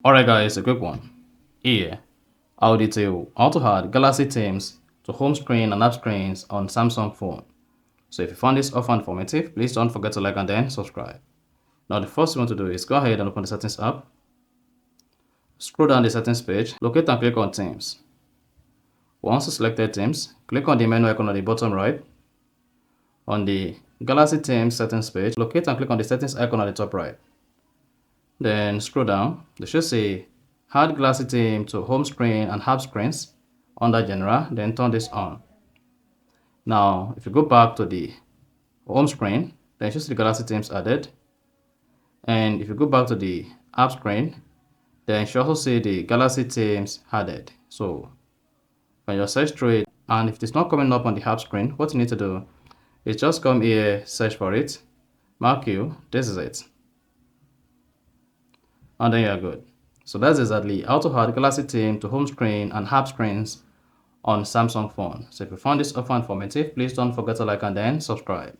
Alright guys, a quick one. Here, I'll detail how to add Galaxy themes to home screen and app screens on Samsung phone. So if you found this offer informative, please don't forget to like and then subscribe. Now the first thing you want to do is go ahead and open the settings app. Scroll down the settings page, locate and click on themes. Once you selected themes, click on the menu icon on the bottom right. On the Galaxy themes settings page, locate and click on the settings icon on the top right. Then scroll down, they should say add Galaxy theme to home screen and app screens under general, then turn this on. Now if you go back to the home screen, then you should see the Galaxy themes added. And if you go back to the app screen, then you should also see the Galaxy themes added. So when you search through it, and if it's not coming up on the app screen, what you need to do is just come here, search for it, mark you, this is it. And then you are good. So that's exactly how to add Galaxy theme to home screen and app screens on Samsung phone. So if you found this offer informative, please don't forget to like and then subscribe.